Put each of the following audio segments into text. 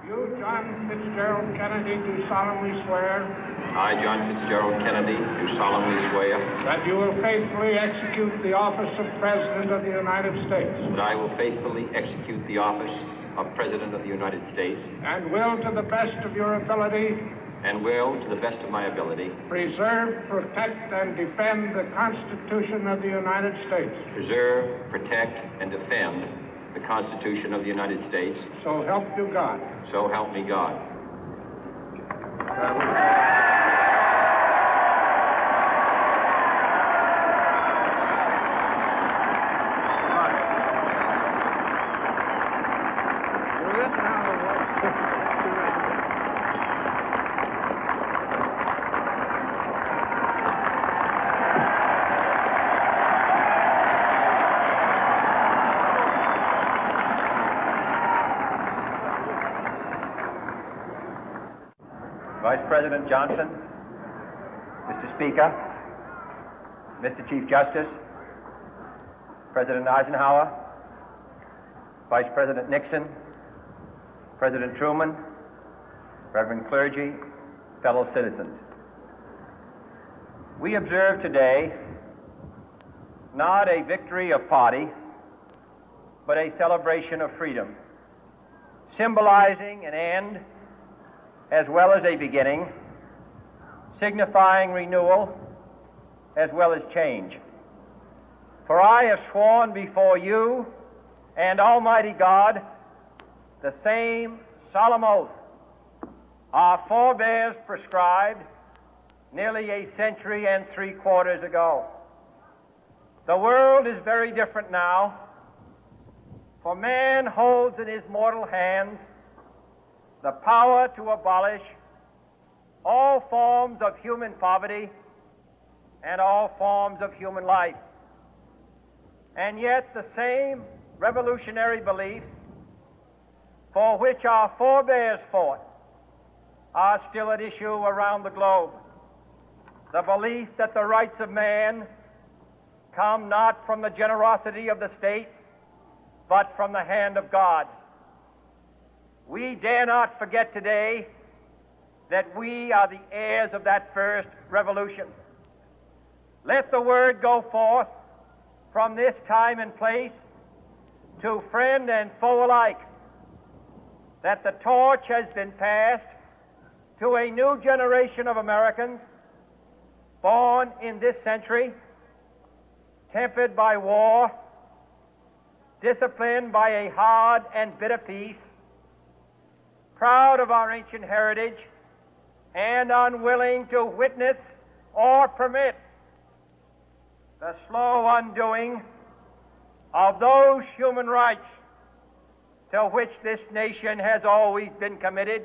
You, John Fitzgerald Kennedy, do solemnly swear I, John Fitzgerald Kennedy, do solemnly swear that you will faithfully execute the office of President of the United States that I will faithfully execute the office of President of the United States and will, to the best of your ability, and will, to the best of my ability, preserve, protect, and defend the Constitution of the United States. preserve, protect, and defend the Constitution of the United States. So help you God. So help me God. Vice President Johnson, Mr. Speaker, Mr. Chief Justice, President Eisenhower, Vice President Nixon, President Truman, Reverend clergy, fellow citizens. We observe today not a victory of party, but a celebration of freedom, symbolizing an end as well as a beginning, signifying renewal as well as change. For I have sworn before you and Almighty God the same solemn oath our forebears prescribed nearly a century and 3/4 ago. The world is very different now, for man holds in his mortal hands the power to abolish all forms of human poverty and all forms of human life. And yet the same revolutionary beliefs for which our forebears fought are still at issue around the globe. The belief that the rights of man come not from the generosity of the state, but from the hand of God. We dare not forget today that we are the heirs of that first revolution. Let the word go forth from this time and place to friend and foe alike that the torch has been passed to a new generation of Americans born in this century, tempered by war, disciplined by a hard and bitter peace, proud of our ancient heritage, and unwilling to witness or permit the slow undoing of those human rights to which this nation has always been committed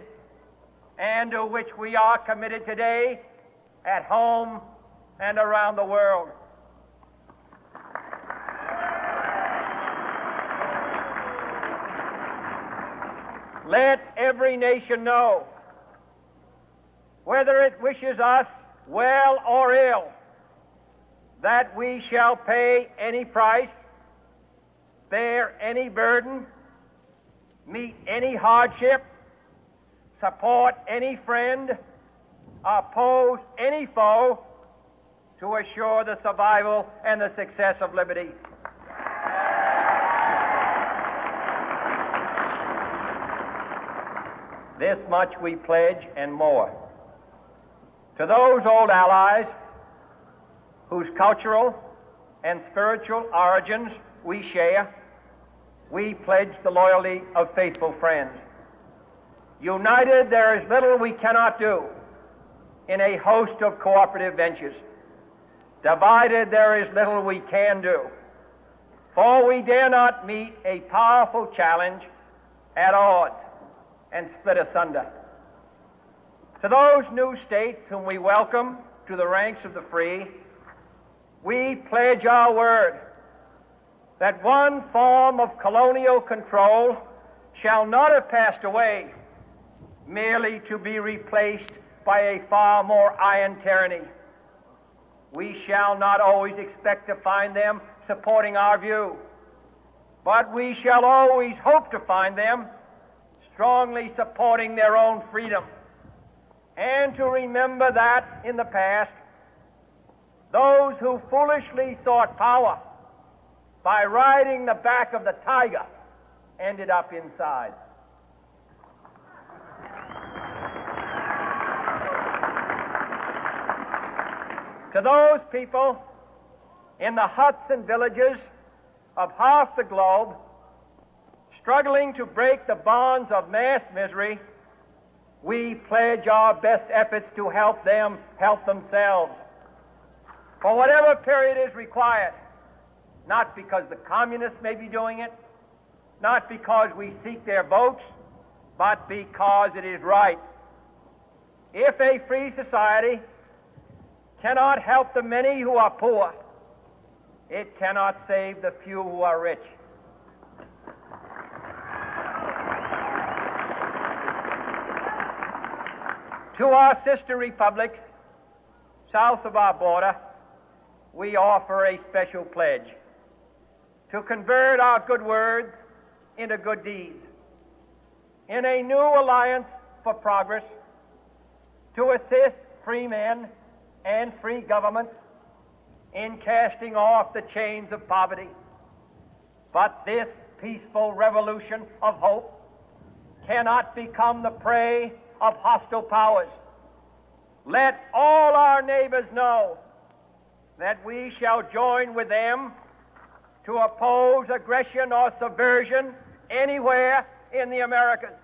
and to which we are committed today at home and around the world. Let every nation know, whether it wishes us well or ill, that we shall pay any price, bear any burden, meet any hardship, support any friend, oppose any foe to assure the survival and the success of liberty. This much we pledge and more. To those old allies whose cultural and spiritual origins we share, we pledge the loyalty of faithful friends. United, there is little we cannot do in a host of cooperative ventures. Divided, there is little we can do, for we dare not meet a powerful challenge at odds and split asunder. To those new states whom we welcome to the ranks of the free, we pledge our word that one form of colonial control shall not have passed away merely to be replaced by a far more iron tyranny. We shall not always expect to find them supporting our view, but we shall always hope to find them strongly supporting their own freedom, and to remember that in the past, those who foolishly sought power by riding the back of the tiger ended up inside. To those people in the huts and villages of half the globe struggling to break the bonds of mass misery, we pledge our best efforts to help them help themselves for whatever period is required, not because the communists may be doing it, not because we seek their votes, but because it is right. If a free society cannot help the many who are poor, it cannot save the few who are rich. To our sister republics south of our border, we offer a special pledge to convert our good words into good deeds, in a new alliance for progress, to assist free men and free governments in casting off the chains of poverty. But this peaceful revolution of hope cannot become the prey of hostile powers. Let all our neighbors know that we shall join with them to oppose aggression or subversion anywhere in the Americas.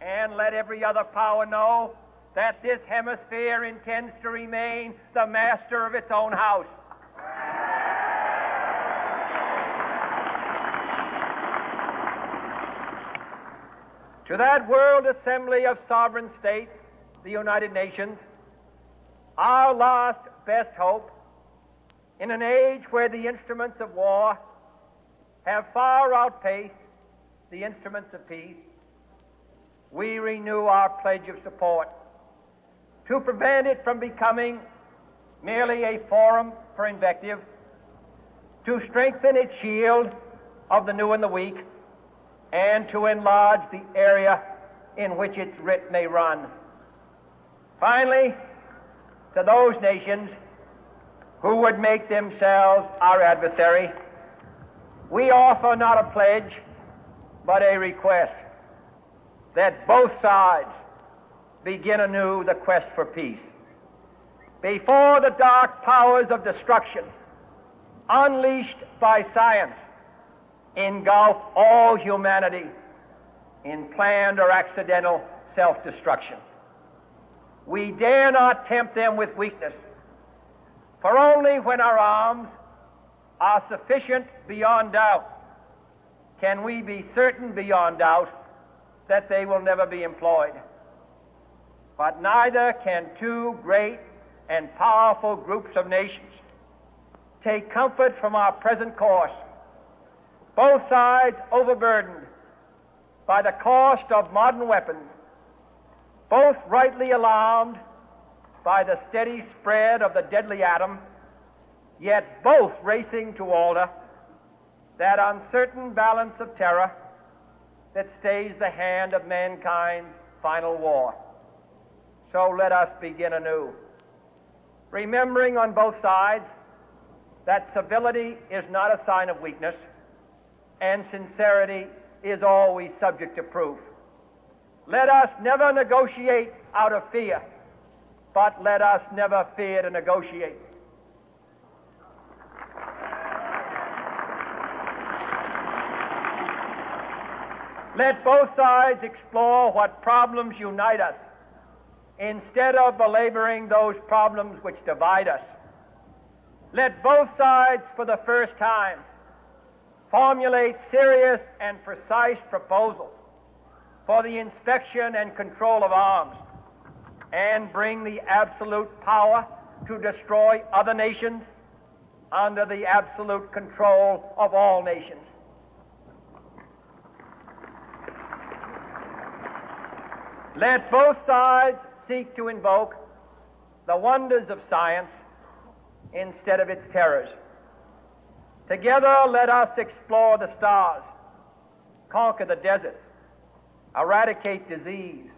And let every other power know that this hemisphere intends to remain the master of its own house. To that World Assembly of Sovereign States, the United Nations, our last best hope, in an age where the instruments of war have far outpaced the instruments of peace, we renew our pledge of support to prevent it from becoming merely a forum for invective, to strengthen its shield of the new and the weak, and to enlarge the area in which its writ may run. Finally, to those nations who would make themselves our adversary, we offer not a pledge, but a request that both sides begin anew the quest for peace. Before the dark powers of destruction, unleashed by science, engulf all humanity in planned or accidental self-destruction, we dare not tempt them with weakness, for only when our arms are sufficient beyond doubt can we be certain beyond doubt that they will never be employed. But neither can two great and powerful groups of nations take comfort from our present course, both sides overburdened by the cost of modern weapons, both rightly alarmed by the steady spread of the deadly atom, yet both racing to alter that uncertain balance of terror that stays the hand of mankind's final war. So let us begin anew, remembering on both sides that civility is not a sign of weakness, and sincerity is always subject to proof. Let us never negotiate out of fear, but let us never fear to negotiate. Let both sides explore what problems unite us, instead of belaboring those problems which divide us. Let both sides, for the first time, formulate serious and precise proposals for the inspection and control of arms, and bring the absolute power to destroy other nations under the absolute control of all nations. Let both sides seek to invoke the wonders of science instead of its terrors. Together, let us explore the stars, conquer the deserts, eradicate disease,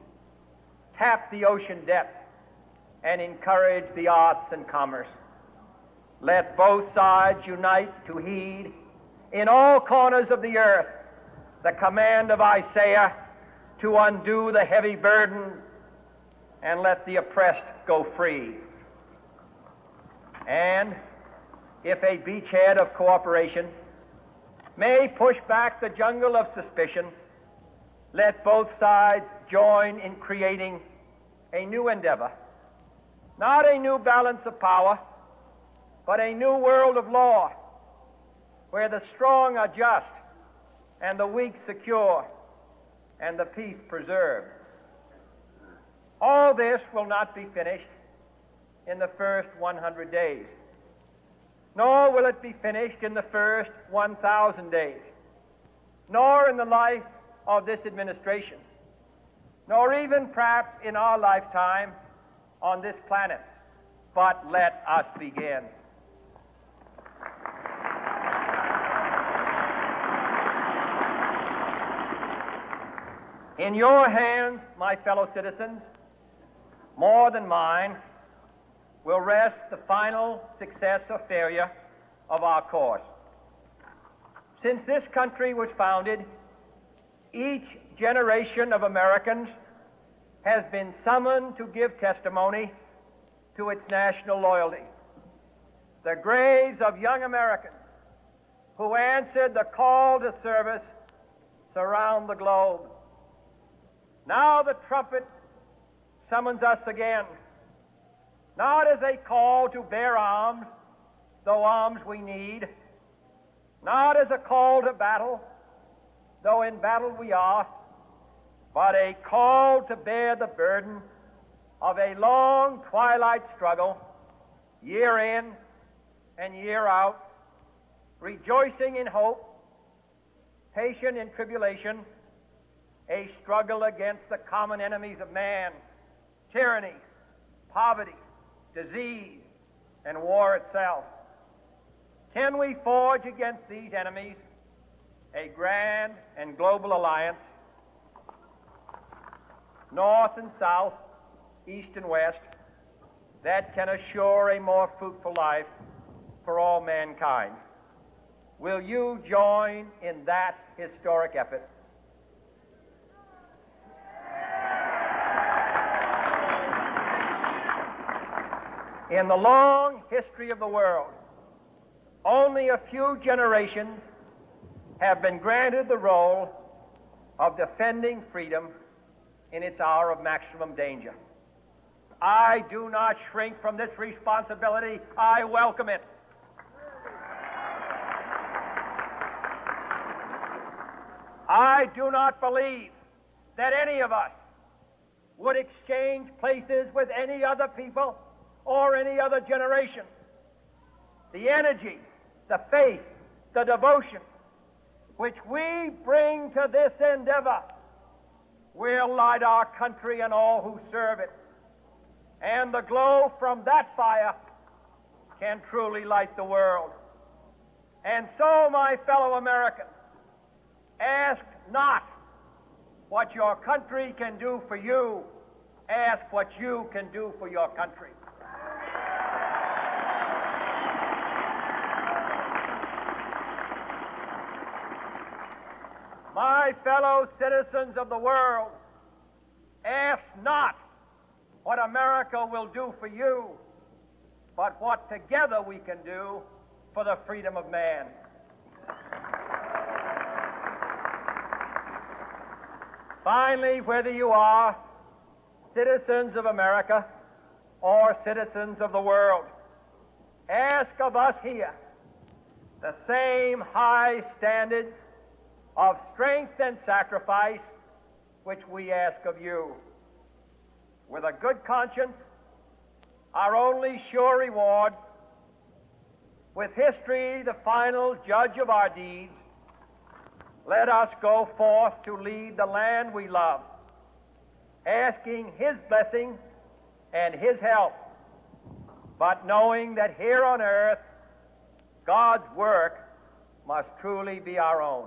tap the ocean depths, and encourage the arts and commerce. Let both sides unite to heed in all corners of the earth the command of Isaiah to undo the heavy burden and let the oppressed go free. And if a beachhead of cooperation may push back the jungle of suspicion, let both sides join in creating a new endeavor, not a new balance of power, but a new world of law, where the strong are just and the weak secure and the peace preserved. All this will not be finished in the first 100 days, nor will it be finished in the first 1,000 days, nor in the life of this administration, nor even perhaps in our lifetime on this planet. But let us begin. In your hands, my fellow citizens, more than mine, will rest the final success or failure of our course. Since this country was founded, each generation of Americans has been summoned to give testimony to its national loyalty. The graves of young Americans who answered the call to service surround the globe. Now the trumpet summons us again, not as a call to bear arms, though arms we need, not as a call to battle, though in battle we are, but a call to bear the burden of a long twilight struggle, year in and year out, rejoicing in hope, patient in tribulation, a struggle against the common enemies of man, tyranny, poverty, disease, and war itself. Can we forge against these enemies a grand and global alliance, north and south, east and west, that can assure a more fruitful life for all mankind? Will you join in that historic effort? In the long history of the world, only a few generations have been granted the role of defending freedom in its hour of maximum danger. I do not shrink from this responsibility. I welcome it. I do not believe that any of us would exchange places with any other people or any other generation. The energy, the faith, the devotion which we bring to this endeavor will light our country and all who serve it. And the glow from that fire can truly light the world. And so, my fellow Americans, ask not what your country can do for you, ask what you can do for your country. My fellow citizens of the world, ask not what America will do for you, but what together we can do for the freedom of man. Finally, whether you are citizens of America or citizens of the world, ask of us here the same high standards of strength and sacrifice which we ask of you. With a good conscience, our only sure reward, with history the final judge of our deeds, let us go forth to lead the land we love, asking His blessing and His help, but knowing that here on earth, God's work must truly be our own.